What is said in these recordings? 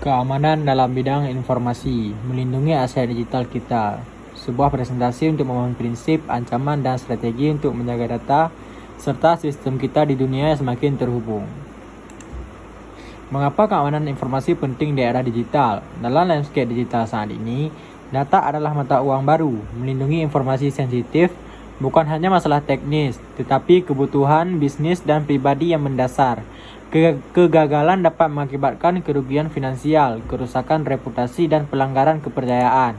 Keamanan dalam bidang informasi, melindungi aset digital kita. Sebuah presentasi untuk memahami prinsip, ancaman, dan strategi untuk menjaga data, serta sistem kita di dunia yang semakin terhubung. Mengapa keamanan informasi penting di era digital? Dalam landscape digital saat ini, data adalah mata uang baru. Melindungi informasi sensitif bukan hanya masalah teknis, tetapi kebutuhan bisnis dan pribadi yang mendasar. Kegagalan dapat mengakibatkan kerugian finansial, kerusakan reputasi, dan pelanggaran kepercayaan.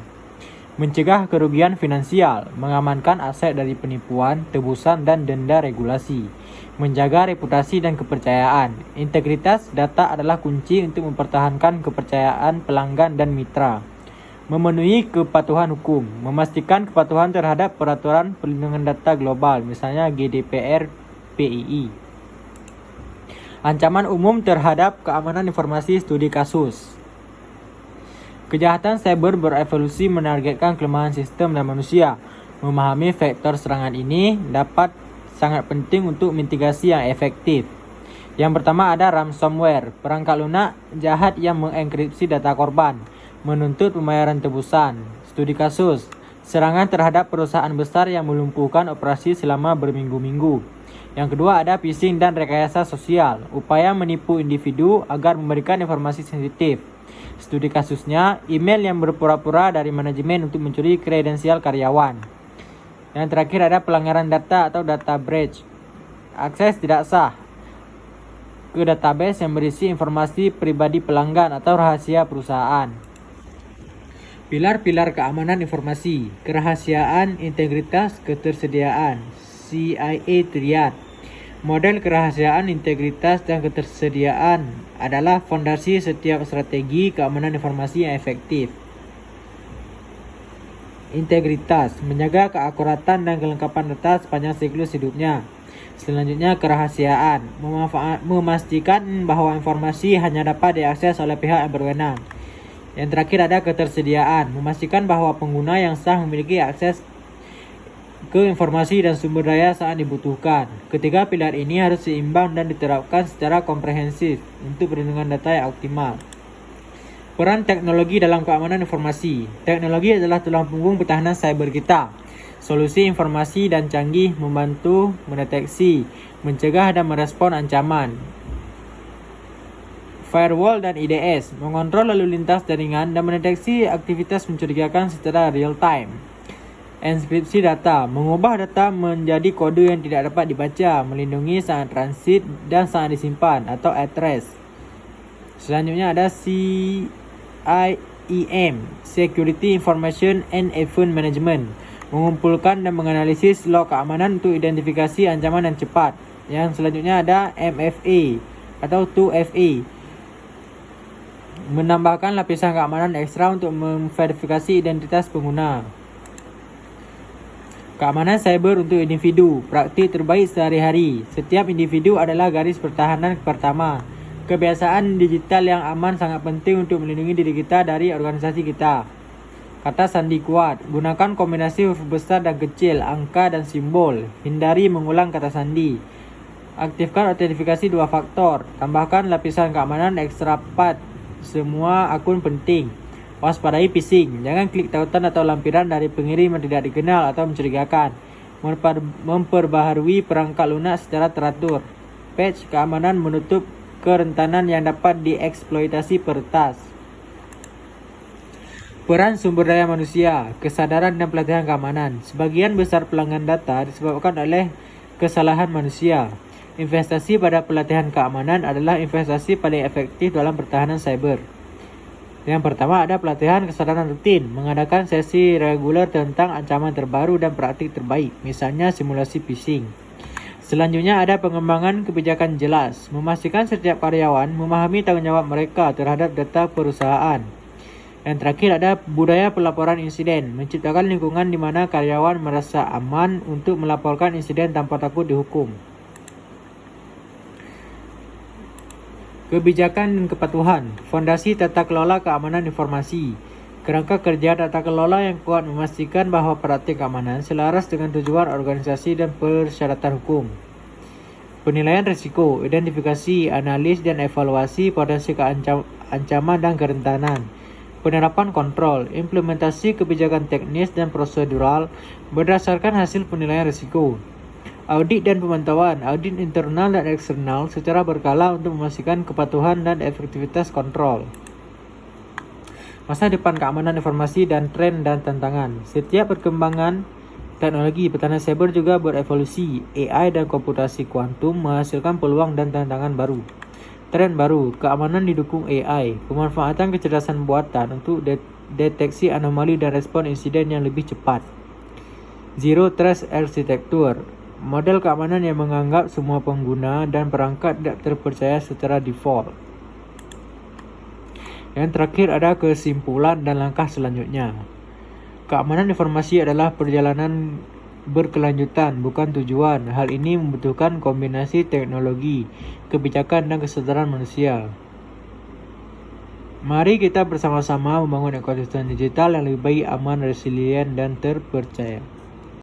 Mencegah kerugian finansial, mengamankan aset dari penipuan, tebusan, dan denda regulasi. Menjaga reputasi dan kepercayaan. Integritas data adalah kunci untuk mempertahankan kepercayaan pelanggan dan mitra. Memenuhi kepatuhan hukum, memastikan kepatuhan terhadap peraturan perlindungan data global, misalnya GDPR, PII. Ancaman umum terhadap keamanan informasi studi kasus. Kejahatan cyber berevolusi menargetkan kelemahan sistem dan manusia. Memahami faktor serangan ini dapat sangat penting untuk mitigasi yang efektif. Yang pertama ada ransomware, perangkat lunak jahat yang mengenkripsi data korban, menuntut pembayaran tebusan. Studi kasus, serangan terhadap perusahaan besar yang melumpuhkan operasi selama berminggu-minggu. Yang kedua ada phishing dan rekayasa sosial, upaya menipu individu agar memberikan informasi sensitif. Studi kasusnya, email yang berpura-pura dari manajemen untuk mencuri kredensial karyawan. Yang terakhir ada pelanggaran data atau data breach, akses tidak sah ke database yang berisi informasi pribadi pelanggan atau rahasia perusahaan. Pilar-pilar keamanan informasi, kerahasiaan, integritas, ketersediaan, CIA Triad. Model kerahasiaan, integritas, dan ketersediaan adalah fondasi setiap strategi keamanan informasi yang efektif. Integritas, menjaga keakuratan dan kelengkapan data sepanjang siklus hidupnya. Selanjutnya kerahasiaan, memastikan bahwa informasi hanya dapat diakses oleh pihak yang berwenang. Yang terakhir ada ketersediaan, memastikan bahwa pengguna yang sah memiliki akses ke informasi dan sumber daya saat dibutuhkan. Ketiga pilar ini harus seimbang dan diterapkan secara komprehensif untuk perlindungan data yang optimal. Peran teknologi dalam keamanan informasi. Teknologi adalah tulang punggung pertahanan cyber kita. Solusi informasi dan canggih membantu mendeteksi, mencegah dan merespon ancaman. Firewall dan IDS mengontrol lalu lintas jaringan dan mendeteksi aktivitas mencurigakan secara real time. Enkripsi data, mengubah data menjadi kode yang tidak dapat dibaca, melindungi saat transit dan saat disimpan atau at rest. Selanjutnya ada CIEM, Security Information and Event Management, mengumpulkan dan menganalisis log keamanan untuk identifikasi ancaman yang cepat. Yang selanjutnya ada MFA atau 2FA, menambahkan lapisan keamanan ekstra untuk memverifikasi identitas pengguna. Keamanan cyber untuk individu, praktik terbaik sehari-hari. Setiap individu adalah garis pertahanan pertama. Kebiasaan digital yang aman sangat penting untuk melindungi diri kita dari organisasi kita. Kata sandi kuat, gunakan kombinasi huruf besar dan kecil, angka dan simbol. Hindari mengulang kata sandi. Aktifkan autentifikasi 2 faktor. Tambahkan lapisan keamanan ekstra 4. Semua akun penting. Waspadai phishing, jangan klik tautan atau lampiran dari pengirim yang tidak dikenal atau mencurigakan. Memperbaharui perangkat lunak secara teratur. Patch keamanan menutup kerentanan yang dapat dieksploitasi peretas. Peran sumber daya manusia, kesadaran dan pelatihan keamanan. Sebagian besar pelanggan data disebabkan oleh kesalahan manusia. Investasi pada pelatihan keamanan adalah investasi paling efektif dalam pertahanan cyber. Yang pertama ada pelatihan kesadaran rutin, mengadakan sesi reguler tentang ancaman terbaru dan praktik terbaik, misalnya simulasi phishing. Selanjutnya ada pengembangan kebijakan jelas, memastikan setiap karyawan memahami tanggungjawab mereka terhadap data perusahaan. Yang terakhir ada budaya pelaporan insiden, menciptakan lingkungan di mana karyawan merasa aman untuk melaporkan insiden tanpa takut dihukum. Kebijakan dan kepatuhan, fondasi tata kelola keamanan informasi. Kerangka kerja tata kelola yang kuat memastikan bahwa praktik keamanan selaras dengan tujuan organisasi dan persyaratan hukum. Penilaian risiko, identifikasi, analis, dan evaluasi potensi ancaman dan kerentanan. Penerapan kontrol, implementasi kebijakan teknis dan prosedural berdasarkan hasil penilaian risiko. Audit dan pemantauan, audit internal dan eksternal secara berkala untuk memastikan kepatuhan dan efektivitas kontrol. Masa depan keamanan informasi dan tren dan tantangan. Setiap perkembangan teknologi pertahanan cyber juga berevolusi. AI dan komputasi kuantum menghasilkan peluang dan tantangan baru. Tren baru, keamanan didukung AI, pemanfaatan kecerdasan buatan untuk deteksi anomali dan respon insiden yang lebih cepat. Zero Trust Architecture, model keamanan yang menganggap semua pengguna dan perangkat tidak terpercaya secara default. Yang terakhir ada kesimpulan dan langkah selanjutnya. Keamanan informasi adalah perjalanan berkelanjutan, bukan tujuan. Hal ini membutuhkan kombinasi teknologi, kebijakan, dan kesadaran manusia. Mari kita bersama-sama membangun ekosistem digital yang lebih baik, aman, resilient, dan terpercaya.